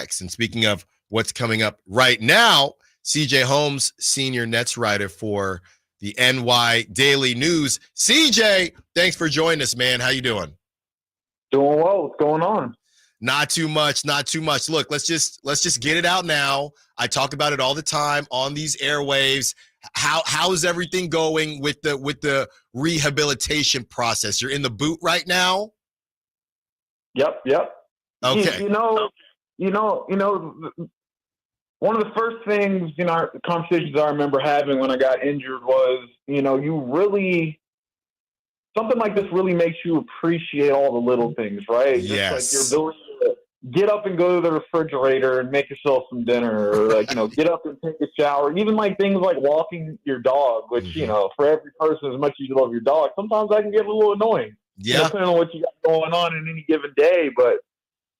next. And speaking of what's coming up right now, CJ Holmes, senior Nets writer for the NY Daily News. CJ, thanks for joining us, man. How you doing? Doing well. What's going on? Not too much. Look, let's just get it out now. I talk about it all the time on these airwaves. How's everything going with the rehabilitation process? You're in the boot right now? Yep. Okay. You know, one of the first things in our conversations I remember having when I got injured was, something like this really makes you appreciate all the little things, right? Yes. Just like your ability to get up and go to the refrigerator and make yourself some dinner, or get up and take a shower. Even like things like walking your dog, which, for every person, as much as you love your dog, sometimes that can get a little annoying. Yeah. Depending on what you got going on in any given day. But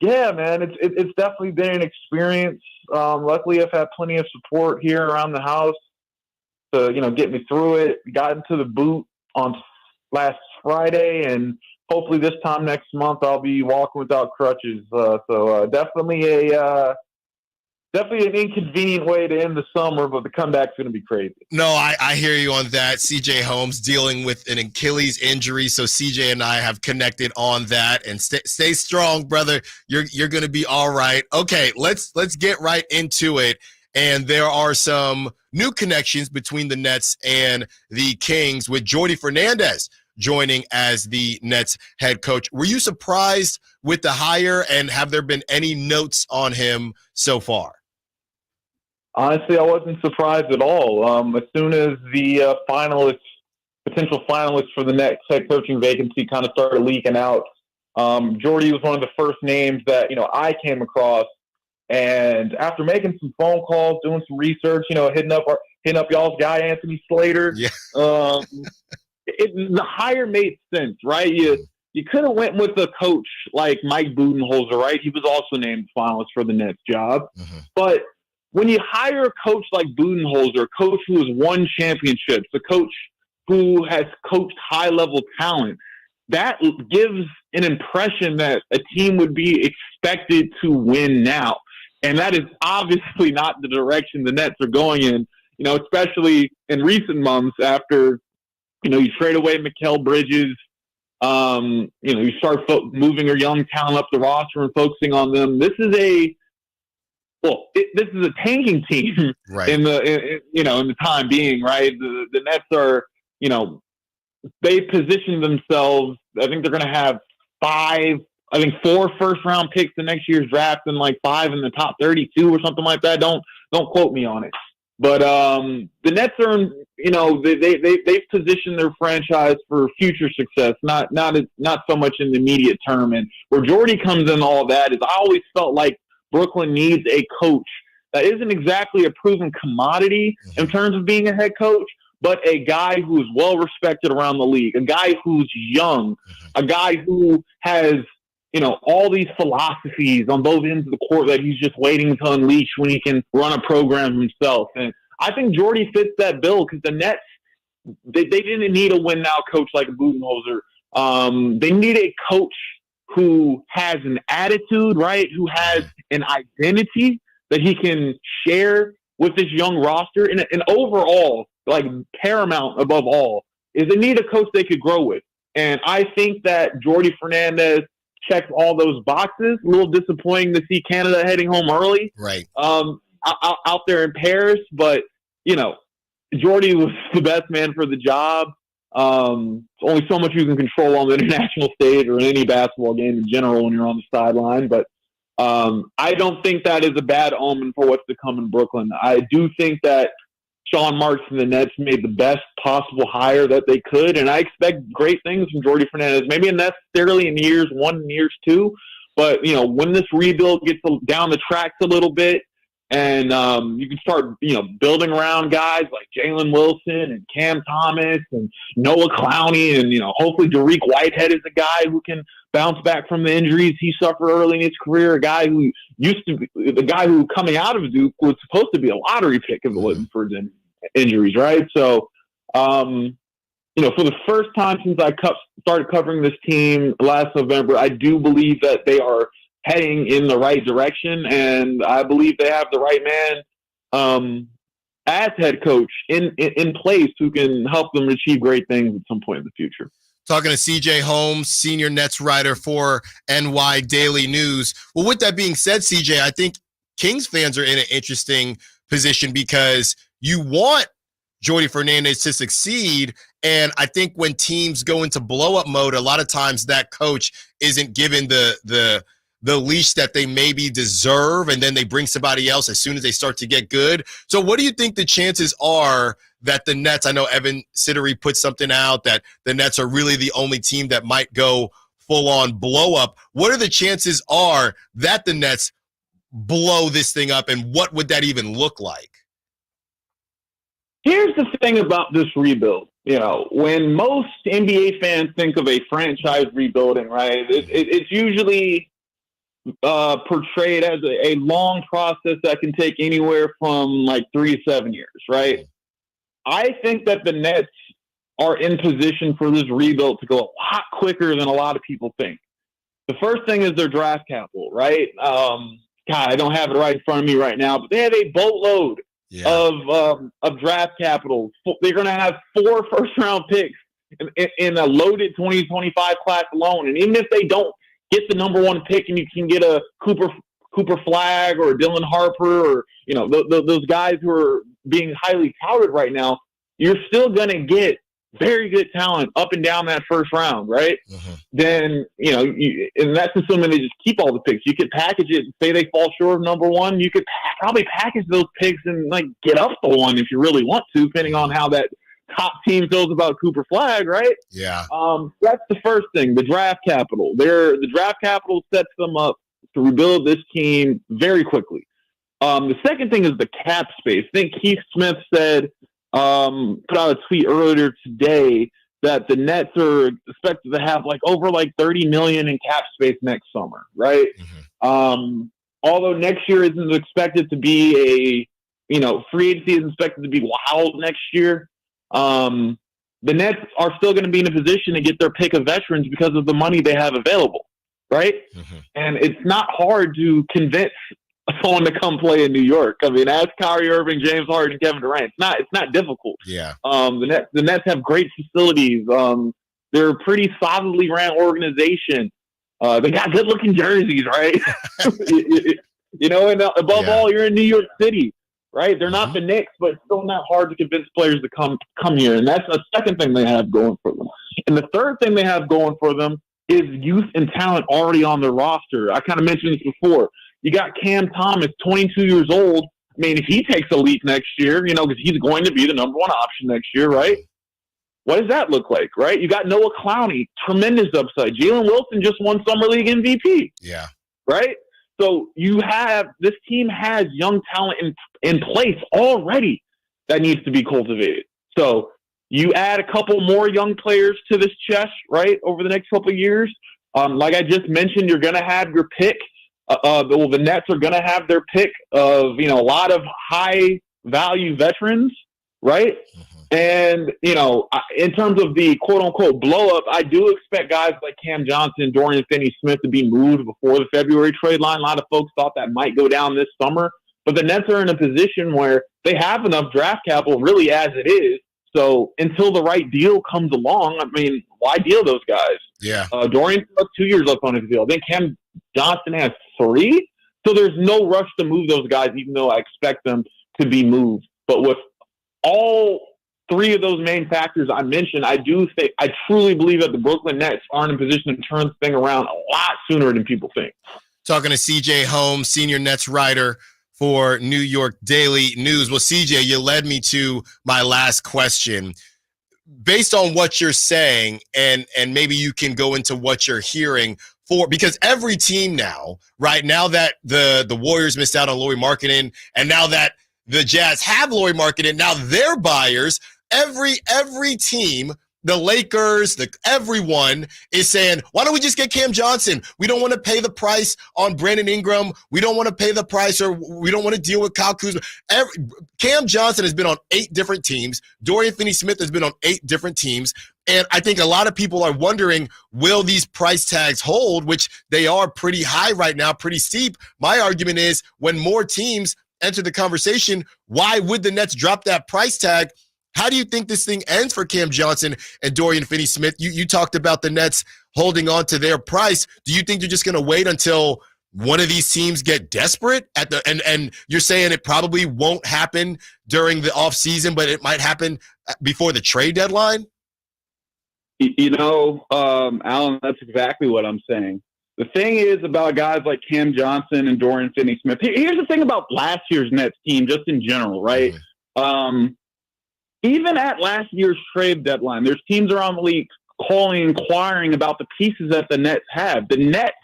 yeah, man, it's definitely been an experience. Luckily I've had plenty of support here around the house to, get me through it. Got into the boot on last Friday, and hopefully this time next month I'll be walking without crutches. So definitely an inconvenient way to end the summer, but the comeback's going to be crazy. No, I hear you on that. CJ Holmes dealing with an Achilles injury, so CJ and I have connected on that. And stay strong, brother. You're going to be all right. Okay, let's get right into it. And there are some new connections between the Nets and the Kings, with Jordi Fernandez joining as the Nets head coach. Were you surprised with the hire, and have there been any notes on him so far? Honestly, I wasn't surprised at all. As soon as the potential finalists for the next head coaching vacancy kind of started leaking out, Jordi was one of the first names that, I came across. And after making some phone calls, doing some research, hitting up y'all's guy, Anthony Slater, yeah. The hire made sense, right? You could have went with a coach like Mike Budenholzer, right? He was also named finalist for the Nets job. Mm-hmm. But when you hire a coach like Budenholzer, a coach who has won championships, a coach who has coached high-level talent, that gives an impression that a team would be expected to win now. And that is obviously not the direction the Nets are going in, especially in recent months after, you trade away Mikal Bridges, you start moving your young talent up the roster and focusing on them. This is a tanking team, right, in the time being, right? The Nets are, they position themselves. I think they're going to have 4 first-round picks in next year's draft and 5 in the top 32 or something like that. Don't quote me on it. But the Nets are, they've positioned their franchise for future success, not so much in the immediate term. And where Jordi comes in, all that is, I always felt like Brooklyn needs a coach that isn't exactly a proven commodity in terms of being a head coach, but a guy who's well-respected around the league, a guy who's young, a guy who has, all these philosophies on both ends of the court that he's just waiting to unleash when he can run a program himself. And I think Jordi fits that bill, because the Nets, they didn't need a win-now coach like Budenholzer. They need a coach who has an attitude, right, who has an identity that he can share with this young roster. And overall, paramount above all, is they need a coach they could grow with. And I think that Jordi Fernandez checks all those boxes. A little disappointing to see Canada heading home early, right? Out there in Paris, but Jordi was the best man for the job. Only so much you can control on the international stage or in any basketball game in general when you're on the sideline. But I don't think that is a bad omen for what's to come in Brooklyn. I do think that Sean Marks and the Nets made the best possible hire that they could, and I expect great things from Jordi Fernandez. Maybe not necessarily in years 1 and years 2, but when this rebuild gets down the tracks a little bit, and you can start building around guys like Jalen Wilson and Cam Thomas and Noah Clowney, and hopefully Dariq Whitehead is a guy who can bounce back from the injuries he suffered early in his career, a guy who used to be the guy who, coming out of Duke, was supposed to be a lottery pick if it wasn't for injuries, right? So, for the first time since I started covering this team last November, I do believe that they are heading in the right direction, and I believe they have the right man as head coach in place who can help them achieve great things at some point in the future. Talking to CJ Holmes, senior Nets writer for NY Daily News. Well, with that being said, CJ, I think Kings fans are in an interesting position because you want Jordi Fernandez to succeed. And I think when teams go into blow-up mode, a lot of times that coach isn't given the leash that they maybe deserve, and then they bring somebody else as soon as they start to get good. So what do you think the chances are that the Nets, I know Evan Siddery put something out that the Nets are really the only team that might go full-on blow-up. What are the chances are that the Nets blow this thing up, and what would that even look like? Here's the thing about this rebuild. You know, when most NBA fans think of a franchise rebuilding, right, it's usually portrayed as a long process that can take anywhere from like 3 to 7 years, right? I think that the Nets are in position for this rebuild to go a lot quicker than a lot of people think. The first thing is their draft capital, right? God, I don't have it right in front of me right now, but they have a boatload of draft capital. They're going to have 4 first-round picks in a loaded 2025 class alone. And even if they don't get the number 1 pick and you can get a Cooper Flagg or Dylan Harper or, you know, those guys who are being highly touted right now, you're still going to get very good talent up and down that first round, right? Mm-hmm. Then, you know, and that's assuming they just keep all the picks. You could package it and say they fall short of number 1. You could probably package those picks and, like, get up to 1 if you really want to, depending on how that top team feels about Cooper Flagg, right? Yeah. That's the first thing, the draft capital. The draft capital sets them up to rebuild this team very quickly. The second thing is the cap space. I think Keith Smith said, put out a tweet earlier today that the Nets are expected to have over $30 million in cap space next summer, right? Mm-hmm. Although next year isn't expected to be free agency isn't expected to be wild next year. The Nets are still going to be in a position to get their pick of veterans because of the money they have available, right? Mm-hmm. And it's not hard to convince someone to come play in New York. I mean, ask Kyrie Irving, James Harden, Kevin Durant. It's not difficult. Yeah. The Nets have great facilities. They're a pretty solidly ran organization. They got good looking jerseys, right? And above all, you're in New York City, right? They're not the Knicks, but it's still not hard to convince players to come here. And that's the second thing they have going for them. And the third thing they have going for them is youth and talent already on their roster. I kind of mentioned this before. You got Cam Thomas, 22 years old. I mean, if he takes a leap next year, because he's going to be the number 1 option next year, right? What does that look like, right? You got Noah Clowney, tremendous upside. Jalen Wilson just won Summer League MVP. Yeah. Right? So this team has young talent in place already that needs to be cultivated. So you add a couple more young players to this chest, right, over the next couple of years. Like I just mentioned, you're going to have your pick. The Nets are going to have their pick of, a lot of high-value veterans, right? Mm-hmm. And, in terms of the quote-unquote blow-up, I do expect guys like Cam Johnson and Dorian Finney-Smith to be moved before the February trade line. A lot of folks thought that might go down this summer. But the Nets are in a position where they have enough draft capital really as it is. So until the right deal comes along, I mean, why deal those guys? Yeah. Dorian has 2 years left on his deal. Then Cam Johnson has 3. So there's no rush to move those guys, even though I expect them to be moved. But with all 3 of those main factors I mentioned, I truly believe that the Brooklyn Nets are in a position to turn the thing around a lot sooner than people think. Talking to CJ Holmes, senior Nets writer for New York Daily News. Well, CJ, you led me to my last question. Based on what you're saying, and maybe you can go into what you're hearing because every team now, right now that the Warriors missed out on Lauri Markkanen, and now that the Jazz have Lauri Markkanen, now they're buyers. Every team the Lakers, everyone is saying, why don't we just get Cam Johnson? We don't want to pay the price on Brandon Ingram. We don't want to pay the price, or we don't want to deal with Kyle Kuzma. Cam Johnson has been on 8 different teams. Dorian Finney-Smith has been on 8 different teams. And I think a lot of people are wondering, will these price tags hold, which they are pretty high right now, pretty steep. My argument is when more teams enter the conversation, why would the Nets drop that price tag? How do you think this thing ends for Cam Johnson and Dorian Finney-Smith? You talked about the Nets holding on to their price. Do you think they're just going to wait until one of these teams get desperate and you're saying it probably won't happen during the offseason, but it might happen before the trade deadline? Allen, that's exactly what I'm saying. The thing is about guys like Cam Johnson and Dorian Finney-Smith. Here's the thing about last year's Nets team, just in general, right? Mm-hmm. Even at last year's trade deadline, there's teams around the league inquiring about the pieces that the Nets have. The Nets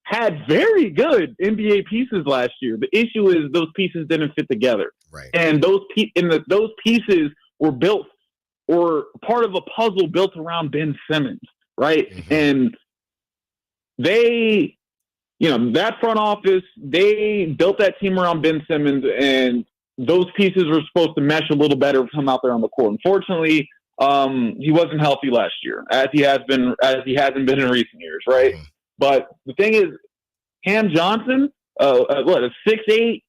had very good NBA pieces last year. The issue is those pieces didn't fit together. Right. And those pieces were built or part of a puzzle built around Ben Simmons, right? Mm-hmm. And they, that front office, they built that team around Ben Simmons, and those pieces were supposed to mesh a little better with him out there on the court. Unfortunately, he wasn't healthy last year, as he hasn't been in recent years, right? Mm-hmm. But the thing is, Cam Johnson, a 6'8",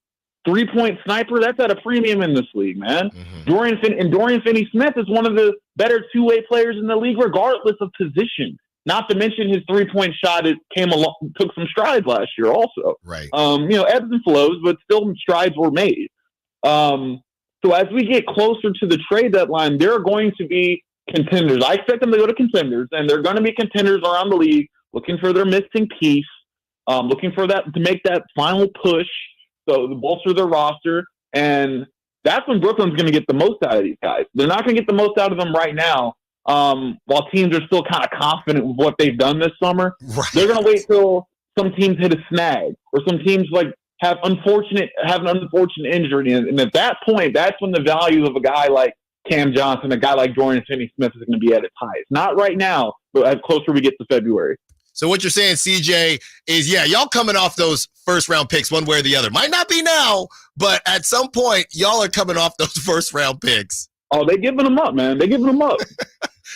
3-point sniper, that's at a premium in this league, man. Mm-hmm. Dorian Finney-Smith is one of the better two-way players in the league, regardless of position. Not to mention his 3-point shot, took some strides last year also. Right. Ebbs and flows, but still strides were made. So as we get closer to the trade deadline, there are going to be contenders. I expect them to go to contenders, and they're going to be contenders around the league looking for their missing piece, looking for that to make that final push, so to bolster their roster. And that's when Brooklyn's going to get the most out of these guys. They're not going to get the most out of them right now, while teams are still kind of confident with what they've done this summer. Right. They're going to wait till some teams hit a snag, or some teams have an unfortunate injury. And at that point, that's when the value of a guy like Cam Johnson, a guy like Dorian Finney-Smith is going to be at its highest. Not right now, but as closer we get to February. So what you're saying, CJ, is, y'all coming off those first-round picks one way or the other. Might not be now, but at some point, y'all are coming off those first-round picks. Oh, they're giving them up, man. They're giving them up.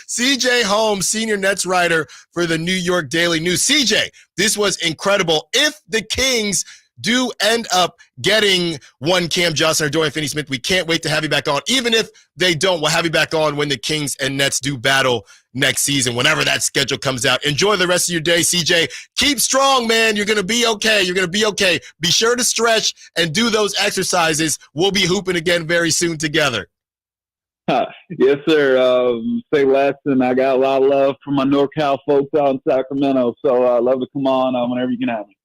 CJ Holmes, senior Nets writer for the New York Daily News. CJ, this was incredible. If the Kings do end up getting one Cam Johnson or Dorian Finney-Smith, we can't wait to have you back on. Even if they don't, we'll have you back on when the Kings and Nets do battle next season, whenever that schedule comes out. Enjoy the rest of your day, CJ. Keep strong, man. You're going to be okay. You're going to be okay. Be sure to stretch and do those exercises. We'll be hooping again very soon together. Yes, sir. Say less, and I got a lot of love from my NorCal folks out in Sacramento, so I'd love to come on whenever you can have me.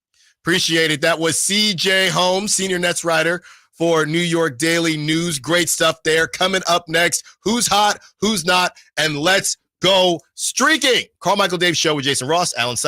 Appreciate it. That was CJ Holmes, senior Nets writer for New York Daily News. Great stuff there. Coming up next, who's hot, who's not, and let's go streaking. Carmichael Dave Show with Jason Ross, Allen Stiles.